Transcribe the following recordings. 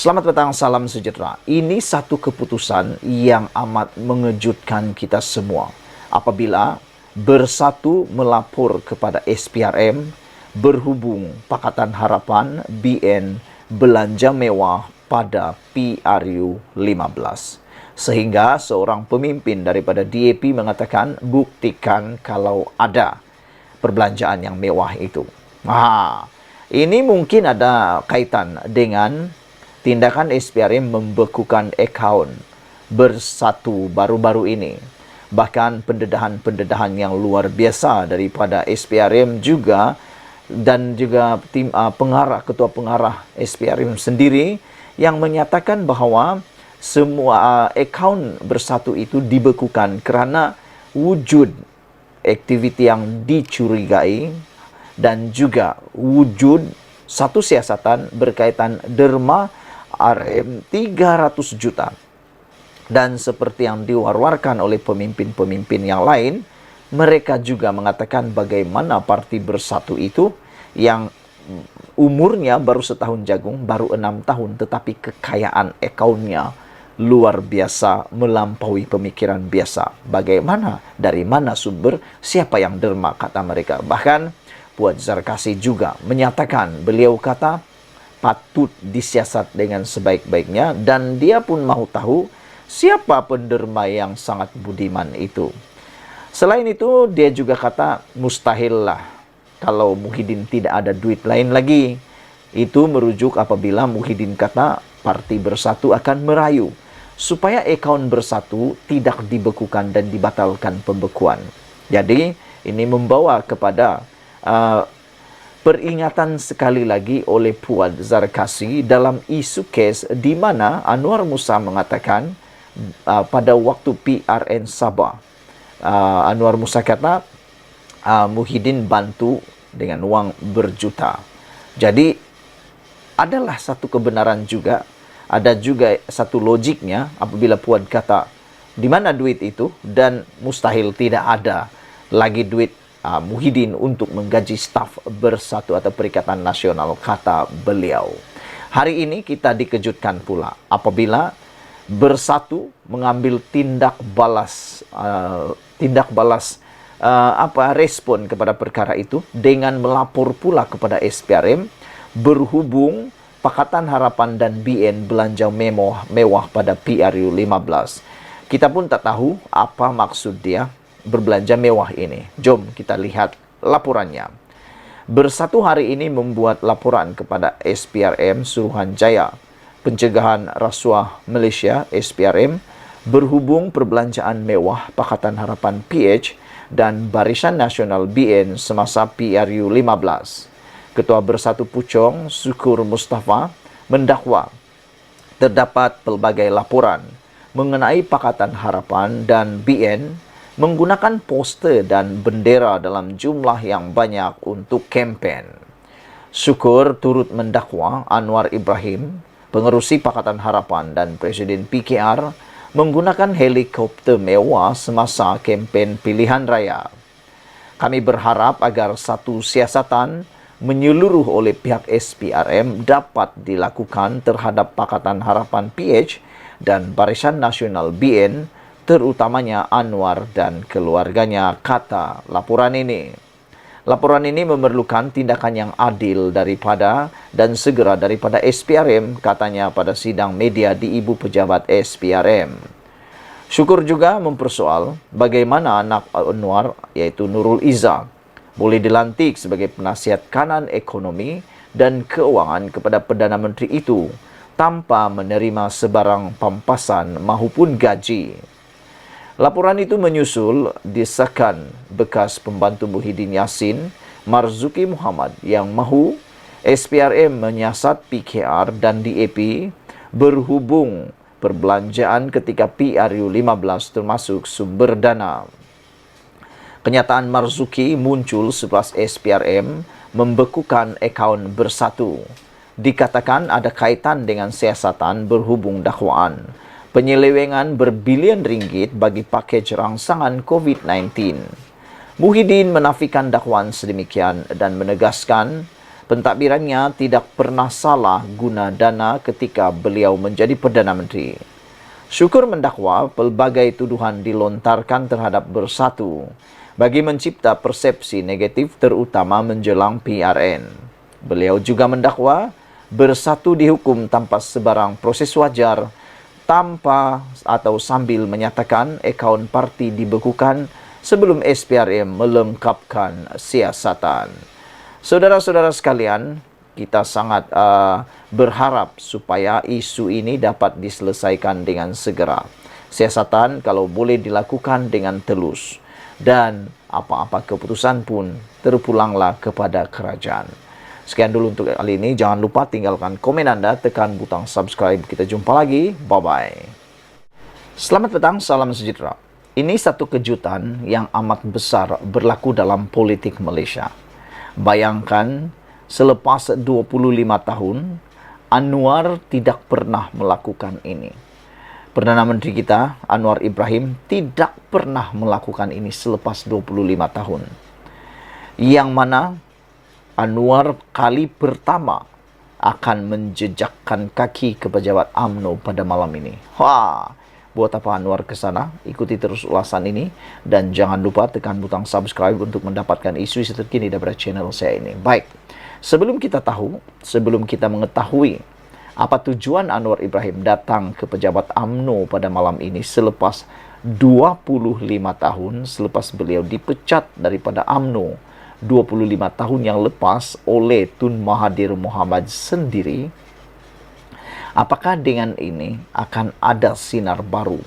Selamat petang, salam sejahtera. Ini satu keputusan yang amat mengejutkan kita semua. Apabila Bersatu melapor kepada SPRM berhubung Pakatan Harapan BN belanja mewah pada PRU 15. Sehingga seorang pemimpin daripada DAP mengatakan buktikan kalau ada perbelanjaan yang mewah itu. Ini mungkin ada kaitan dengan tindakan SPRM membekukan akaun Bersatu baru-baru ini. Bahkan pendedahan-pendedahan yang luar biasa daripada SPRM juga dan juga tim ketua pengarah SPRM sendiri yang menyatakan bahawa semua akaun Bersatu itu dibekukan kerana wujud aktiviti yang dicurigai dan juga wujud satu siasatan berkaitan derma RM 300 juta. Dan seperti yang diwar-warkan oleh pemimpin-pemimpin yang lain, mereka juga mengatakan bagaimana parti Bersatu itu yang umurnya baru setahun jagung, baru 6 tahun, tetapi kekayaan akaunnya luar biasa, melampaui pemikiran biasa. Bagaimana, dari mana sumber, siapa yang derma, kata mereka. Bahkan Puan Zarkasi juga menyatakan, beliau kata patut disiasat dengan sebaik-baiknya dan dia pun mahu tahu siapa penderma yang sangat budiman itu. Selain itu, dia juga kata mustahil lah kalau Muhyiddin tidak ada duit lain lagi. Itu merujuk apabila Muhyiddin kata parti Bersatu akan merayu supaya akaun Bersatu tidak dibekukan dan dibatalkan pembekuan. Jadi, ini membawa kepada peringatan sekali lagi oleh Puan Zarkasi dalam isu kes di mana Anwar Musa mengatakan pada waktu PRN Sabah, Anwar Musa kata Muhyiddin bantu dengan wang berjuta. Jadi adalah satu kebenaran juga, ada juga satu logiknya apabila Puan kata di mana duit itu dan mustahil tidak ada lagi duit Muhyiddin untuk menggaji staf Bersatu atau Perikatan Nasional, kata beliau. Hari ini kita dikejutkan pula apabila Bersatu mengambil tindak balas respon kepada perkara itu dengan melapor pula kepada SPRM berhubung Pakatan Harapan dan BN belanja mewah pada PRU 15. Kita pun tak tahu apa maksud dia berbelanja mewah ini. Jom kita lihat laporannya. Bersatu hari ini membuat laporan kepada SPRM Suruhanjaya Pencegahan Rasuah Malaysia SPRM berhubung perbelanjaan mewah Pakatan Harapan PH dan Barisan Nasional BN semasa PRU 15. Ketua Bersatu Puchong Syukur Mustafa mendakwa terdapat pelbagai laporan mengenai Pakatan Harapan dan BN menggunakan poster dan bendera dalam jumlah yang banyak untuk kempen. Syukur turut mendakwa Anwar Ibrahim, pengerusi Pakatan Harapan dan Presiden PKR menggunakan helikopter mewah semasa kempen pilihan raya. Kami berharap agar satu siasatan menyeluruh oleh pihak SPRM dapat dilakukan terhadap Pakatan Harapan PH dan Barisan Nasional BN, terutamanya Anwar dan keluarganya, kata laporan ini. Laporan ini memerlukan tindakan yang adil daripada dan segera daripada SPRM, katanya pada sidang media di Ibu Pejabat SPRM. Syukur juga mempersoal bagaimana anak Anwar, yaitu Nurul Izzah, boleh dilantik sebagai penasihat kanan ekonomi dan keuangan kepada Perdana Menteri itu tanpa menerima sebarang pampasan maupun gaji. Laporan itu menyusul desakan bekas pembantu Muhyiddin Yassin, Marzuki Muhammad, yang mahu SPRM menyiasat PKR dan DAP berhubung perbelanjaan ketika PRU 15 termasuk sumber dana. Kenyataan Marzuki muncul setelah SPRM membekukan akaun Bersatu. Dikatakan ada kaitan dengan siasatan berhubung dakwaan penyelewengan berbilion ringgit bagi pakej rangsangan COVID-19. Muhyiddin menafikan dakwaan sedemikian dan menegaskan Pentadbirannya tidak pernah salah guna dana ketika beliau menjadi Perdana Menteri. Syukur mendakwa pelbagai tuduhan dilontarkan terhadap Bersatu bagi mencipta persepsi negatif terutama menjelang PRN. Beliau juga mendakwa Bersatu dihukum tanpa sebarang proses wajar, tanpa atau sambil menyatakan akaun parti dibekukan sebelum SPRM melengkapkan siasatan. Saudara-saudara sekalian, kita sangat berharap supaya isu ini dapat diselesaikan dengan segera. Siasatan kalau boleh dilakukan dengan telus. Dan apa-apa keputusan pun terpulanglah kepada kerajaan. Sekian dulu untuk kali ini. Jangan lupa tinggalkan komen Anda, tekan butang subscribe. Kita jumpa lagi. Bye-bye. Selamat petang, salam sejahtera. Ini satu kejutan yang amat besar berlaku dalam politik Malaysia. Bayangkan, selepas 25 tahun, Anwar tidak pernah melakukan ini. Perdana Menteri kita, Anwar Ibrahim, tidak pernah melakukan ini selepas 25 tahun. Yang mana Anwar kali pertama akan menjejakkan kaki ke pejabat UMNO pada malam ini. Wah! Buat apa Anwar ke sana? Ikuti terus ulasan ini dan jangan lupa tekan butang subscribe untuk mendapatkan isu-isu terkini daripada channel saya ini. Baik, sebelum kita mengetahui apa tujuan Anwar Ibrahim datang ke pejabat UMNO pada malam ini selepas 25 tahun selepas beliau dipecat daripada UMNO 25 tahun yang lepas oleh Tun Mahathir Mohamad sendiri. Apakah dengan ini akan ada sinar baru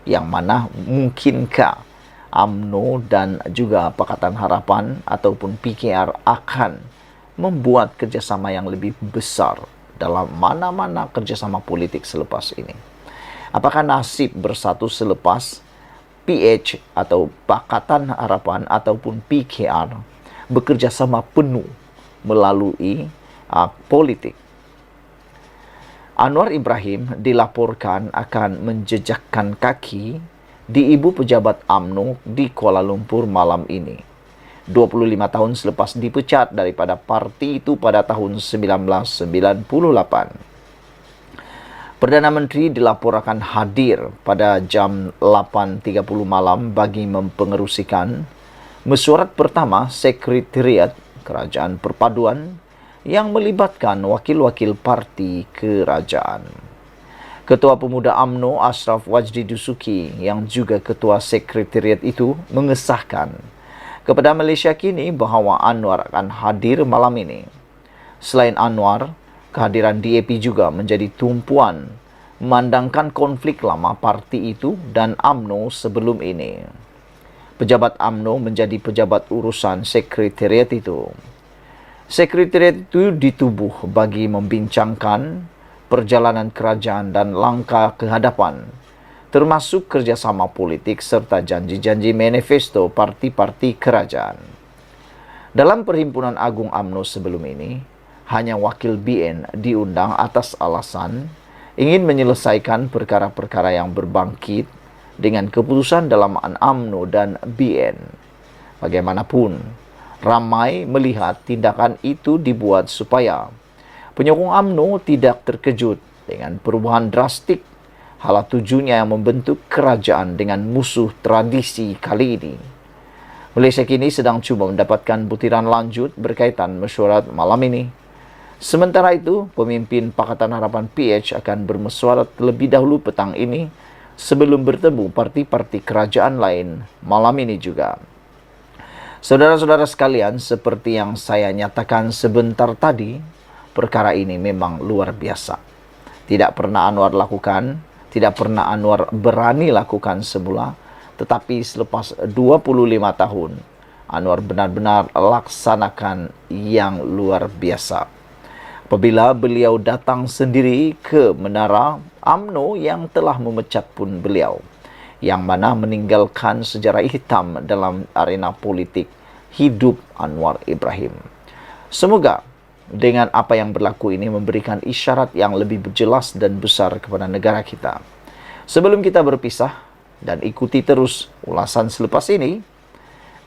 yang mana mungkinkah UMNO dan juga Pakatan Harapan ataupun PKR akan membuat kerjasama yang lebih besar dalam mana-mana kerjasama politik selepas ini? Apakah nasib Bersatu selepas PH atau Pakatan Harapan ataupun PKR bekerjasama penuh melalui politik? Anwar Ibrahim dilaporkan akan menjejakkan kaki di ibu pejabat UMNO di Kuala Lumpur malam ini. 25 tahun selepas dipecat daripada parti itu pada tahun 1998. Perdana Menteri dilaporkan hadir pada jam 8.30 malam bagi mempengerusikan mesyuarat pertama Sekretariat Kerajaan Perpaduan yang melibatkan wakil-wakil parti kerajaan. Ketua Pemuda UMNO Ashraf Wajdi Dusuki yang juga ketua sekretariat itu mengesahkan kepada Malaysia Kini bahawa Anwar akan hadir malam ini. Selain Anwar, kehadiran DAP juga menjadi tumpuan memandangkan konflik lama parti itu dan UMNO sebelum ini. Pejabat UMNO menjadi pejabat urusan sekretariat itu. Sekretariat itu ditubuh bagi membincangkan perjalanan kerajaan dan langkah ke hadapan, termasuk kerjasama politik serta janji-janji manifesto parti-parti kerajaan. Dalam Perhimpunan Agung UMNO sebelum ini, hanya wakil BN diundang atas alasan ingin menyelesaikan perkara-perkara yang berbangkit dengan keputusan dalam UMNO dan BN. Bagaimanapun, ramai melihat tindakan itu dibuat supaya penyokong UMNO tidak terkejut dengan perubahan drastik hala tujunya yang membentuk kerajaan dengan musuh tradisi kali ini. Malaysia Kini sedang cuba mendapatkan butiran lanjut berkaitan mesyuarat malam ini. Sementara itu, pemimpin Pakatan Harapan PH akan bermesyuarat terlebih dahulu petang ini sebelum bertemu parti-parti kerajaan lain malam ini juga. Saudara-saudara sekalian, seperti yang saya nyatakan sebentar tadi, perkara ini memang luar biasa. Tidak pernah Anwar lakukan, tidak pernah Anwar berani lakukan semula, tetapi selepas 25 tahun, Anwar benar-benar laksanakan yang luar biasa. Apabila beliau datang sendiri ke menara UMNO yang telah memecat pun beliau, yang mana meninggalkan sejarah hitam dalam arena politik hidup Anwar Ibrahim. Semoga dengan apa yang berlaku ini memberikan isyarat yang lebih jelas dan besar kepada negara kita. Sebelum kita berpisah dan ikuti terus ulasan selepas ini,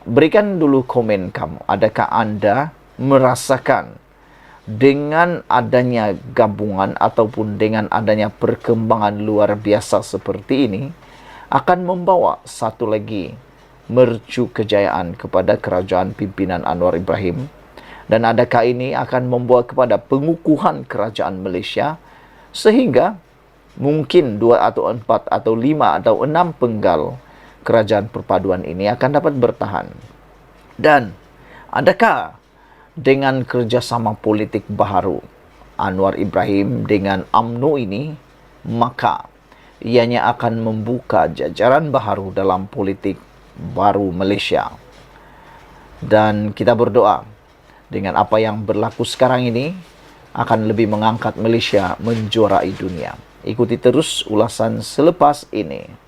berikan dulu komen kamu. Adakah Anda merasakan dengan adanya gabungan ataupun dengan adanya perkembangan luar biasa seperti ini akan membawa satu lagi mercu kejayaan kepada kerajaan pimpinan Anwar Ibrahim. Dan adakah ini akan membawa kepada pengukuhan kerajaan Malaysia sehingga mungkin 2 atau 4 atau 5 atau 6 penggal kerajaan perpaduan ini akan dapat bertahan. Dan adakah dengan kerjasama politik baharu Anwar Ibrahim dengan UMNO ini, maka ianya akan membuka jajaran baharu dalam politik baru Malaysia. Dan kita berdoa dengan apa yang berlaku sekarang ini akan lebih mengangkat Malaysia menjuarai dunia. Ikuti terus ulasan selepas ini.